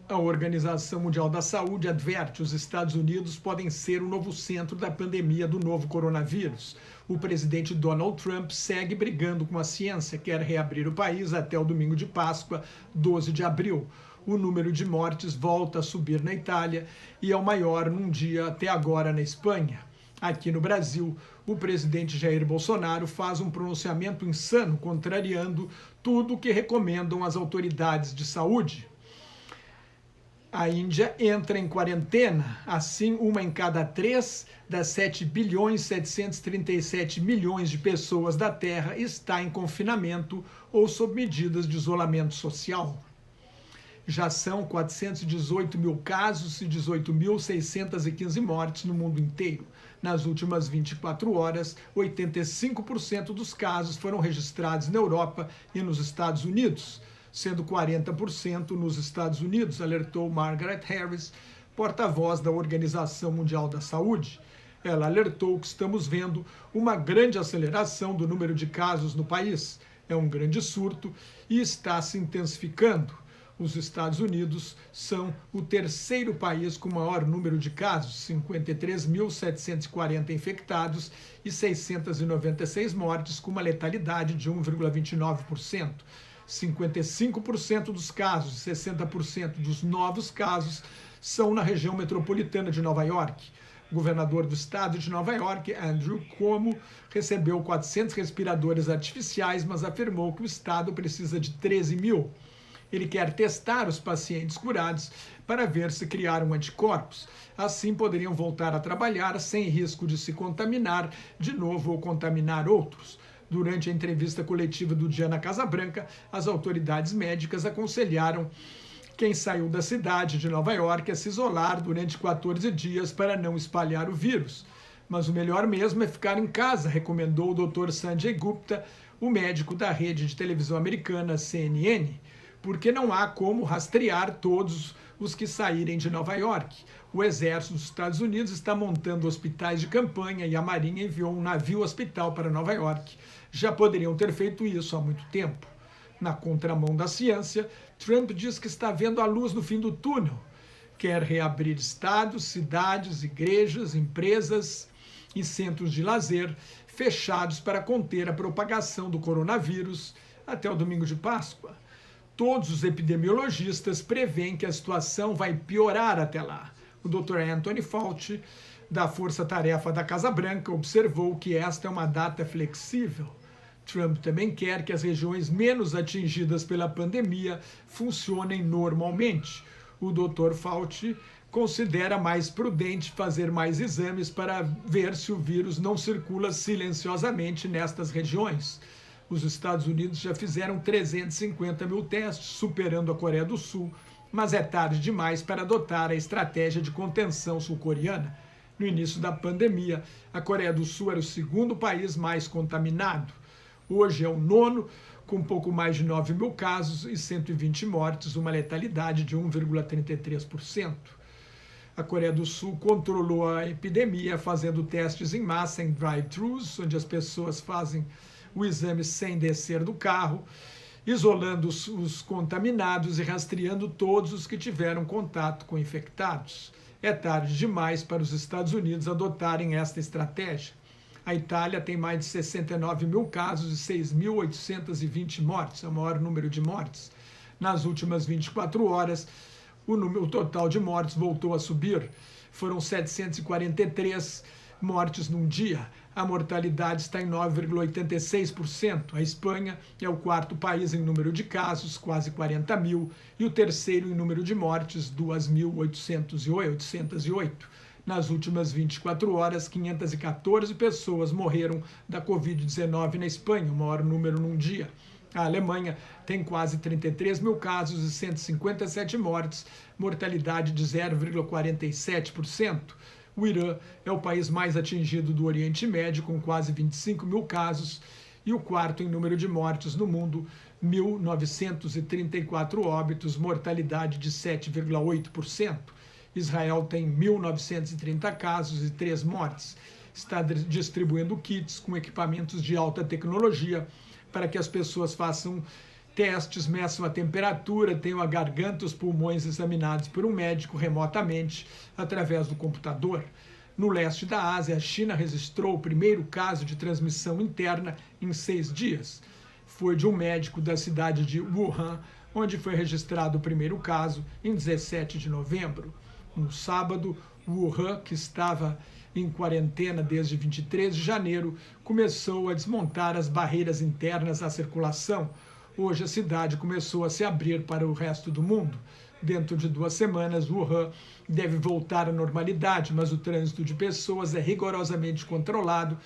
A Organização Mundial da Saúde adverte: os Estados Unidos podem ser o novo centro da pandemia do novo coronavírus. O presidente Donald Trump segue brigando com a ciência, quer reabrir o país até o domingo de Páscoa, 12 de abril. O número de mortes volta a subir na Itália e é o maior num dia até agora na Espanha. Aqui no Brasil, o presidente Jair Bolsonaro faz um pronunciamento insano, contrariando tudo o que recomendam as autoridades de saúde. A Índia entra em quarentena, assim uma em cada 3 das 7.737 bilhões de pessoas da Terra está em confinamento ou sob medidas de isolamento social. Já são 418 mil casos e 18.615 mortes no mundo inteiro. Nas últimas 24 horas, 85% dos casos foram registrados na Europa e nos Estados Unidos, sendo 40% nos Estados Unidos, alertou Margaret Harris, porta-voz da Organização Mundial da Saúde. Ela alertou que estamos vendo uma grande aceleração do número de casos no país. É um grande surto e está se intensificando. Os Estados Unidos são o terceiro país com maior número de casos, 53.740 infectados e 696 mortes, com uma letalidade de 1,29%. 55% dos casos e 60% dos novos casos são na região metropolitana de Nova York. O governador do estado de Nova York, Andrew Cuomo, recebeu 400 respiradores artificiais, mas afirmou que o estado precisa de 13 mil. Ele quer testar os pacientes curados para ver se criaram anticorpos. Assim poderiam voltar a trabalhar sem risco de se contaminar de novo ou contaminar outros. Durante a entrevista coletiva do dia na Casa Branca, as autoridades médicas aconselharam quem saiu da cidade de Nova York a se isolar durante 14 dias para não espalhar o vírus. Mas o melhor mesmo é ficar em casa, recomendou o Dr. Sanjay Gupta, o médico da rede de televisão americana CNN, porque não há como rastrear todos os que saírem de Nova York. O Exército dos Estados Unidos está montando hospitais de campanha e a Marinha enviou um navio-hospital para Nova York. Já poderiam ter feito isso há muito tempo. Na contramão da ciência, Trump diz que está vendo a luz no fim do túnel. Quer reabrir estados, cidades, igrejas, empresas e centros de lazer fechados para conter a propagação do coronavírus até o domingo de Páscoa. Todos os epidemiologistas preveem que a situação vai piorar até lá. O Dr. Anthony Fauci, da Força Tarefa da Casa Branca, observou que esta é uma data flexível. Trump também quer que as regiões menos atingidas pela pandemia funcionem normalmente. O Dr. Fauci considera mais prudente fazer mais exames para ver se o vírus não circula silenciosamente nestas regiões. Os Estados Unidos já fizeram 350 mil testes, superando a Coreia do Sul, mas é tarde demais para adotar a estratégia de contenção sul-coreana. No início da pandemia, a Coreia do Sul era o segundo país mais contaminado. Hoje é o nono, com pouco mais de 9 mil casos e 120 mortes, uma letalidade de 1,33%. A Coreia do Sul controlou a epidemia fazendo testes em massa em drive-thrus, onde as pessoas fazem o exame sem descer do carro, isolando os contaminados e rastreando todos os que tiveram contato com infectados. É tarde demais para os Estados Unidos adotarem esta estratégia. A Itália tem mais de 69 mil casos e 6.820 mortes, é o maior número de mortes. Nas últimas 24 horas, o total de mortes voltou a subir. Foram 743 mortes num dia. A mortalidade está em 9,86%. A Espanha é o quarto país em número de casos, quase 40 mil, e o terceiro em número de mortes, 2.808. Nas últimas 24 horas, 514 pessoas morreram da Covid-19 na Espanha, o maior número num dia. A Alemanha tem quase 33 mil casos e 157 mortes, mortalidade de 0,47%. O Irã é o país mais atingido do Oriente Médio, com quase 25 mil casos, e o quarto em número de mortes no mundo, 1.934 óbitos, mortalidade de 7,8%. Israel tem 1.930 casos e 3 mortes. Está distribuindo kits com equipamentos de alta tecnologia para que as pessoas façam testes meçam a temperatura, tenho a garganta e os pulmões examinados por um médico remotamente através do computador. No leste da Ásia, a China registrou o primeiro caso de transmissão interna em 6 dias. Foi de um médico da cidade de Wuhan, onde foi registrado o primeiro caso em 17 de novembro. No sábado, Wuhan, que estava em quarentena desde 23 de janeiro, começou a desmontar as barreiras internas à circulação. Hoje a cidade começou a se abrir para o resto do mundo. Dentro de 2 semanas, Wuhan deve voltar à normalidade, mas o trânsito de pessoas é rigorosamente controlado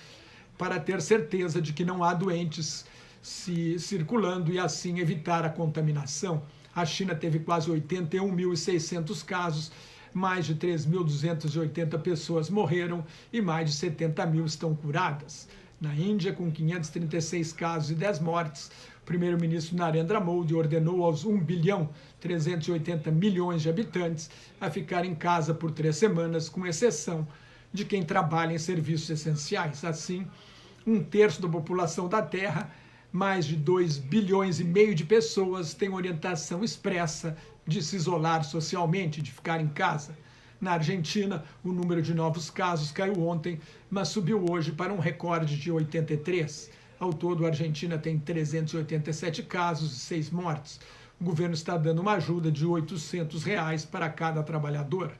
para ter certeza de que não há doentes circulando e assim evitar a contaminação. A China teve quase 81.600 casos, mais de 3.280 pessoas morreram e mais de 70 mil estão curadas. Na Índia, com 536 casos e 10 mortes, o primeiro-ministro Narendra Modi ordenou aos 1,380 bilhão de habitantes a ficar em casa por 3 semanas, com exceção de quem trabalha em serviços essenciais. Assim, 1/3 da população da Terra, mais de 2,5 bilhões de pessoas, têm orientação expressa de se isolar socialmente, de ficar em casa. Na Argentina, o número de novos casos caiu ontem, mas subiu hoje para um recorde de 83. Ao todo, a Argentina tem 387 casos e 6 mortes. O governo está dando uma ajuda de R$ 800 para cada trabalhador.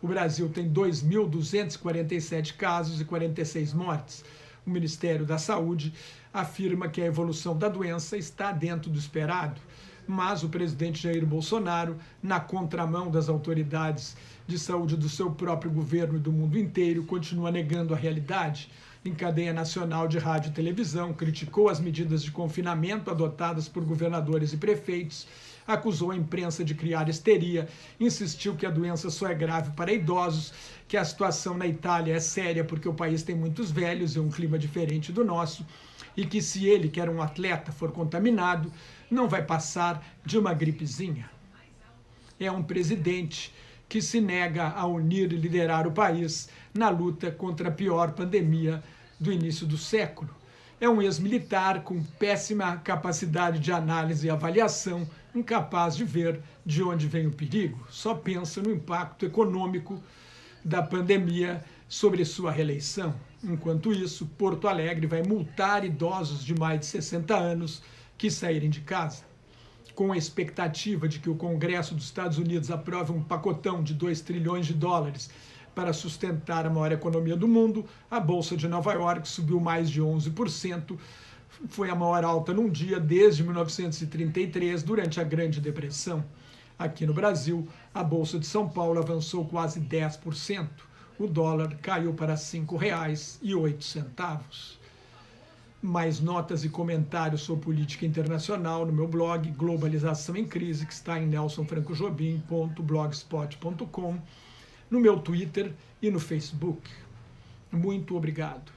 O Brasil tem 2.247 casos e 46 mortes. O Ministério da Saúde afirma que a evolução da doença está dentro do esperado, mas o presidente Jair Bolsonaro, na contramão das autoridades de saúde do seu próprio governo e do mundo inteiro, continua negando a realidade. Em cadeia nacional de rádio e televisão, criticou as medidas de confinamento adotadas por governadores e prefeitos, acusou a imprensa de criar histeria, insistiu que a doença só é grave para idosos, que a situação na Itália é séria porque o país tem muitos velhos e um clima diferente do nosso, e que se ele, que era um atleta, for contaminado, não vai passar de uma gripezinha. É um presidente que se nega a unir e liderar o país na luta contra a pior pandemia do início do século. É um ex-militar com péssima capacidade de análise e avaliação, incapaz de ver de onde vem o perigo. Só pensa no impacto econômico da pandemia sobre sua reeleição. Enquanto isso, Porto Alegre vai multar idosos de mais de 60 anos que saírem de casa. Com a expectativa de que o Congresso dos Estados Unidos aprove um pacotão de 2 trilhões de dólares para sustentar a maior economia do mundo, a Bolsa de Nova York subiu mais de 11%, foi a maior alta num dia desde 1933, durante a Grande Depressão. Aqui no Brasil, a Bolsa de São Paulo avançou quase 10%. O dólar caiu para R$ 5,08. Mais notas e comentários sobre política internacional no meu blog Globalização em Crise, que está em nelsonfrancojobim.blogspot.com, no meu Twitter e no Facebook. Muito obrigado.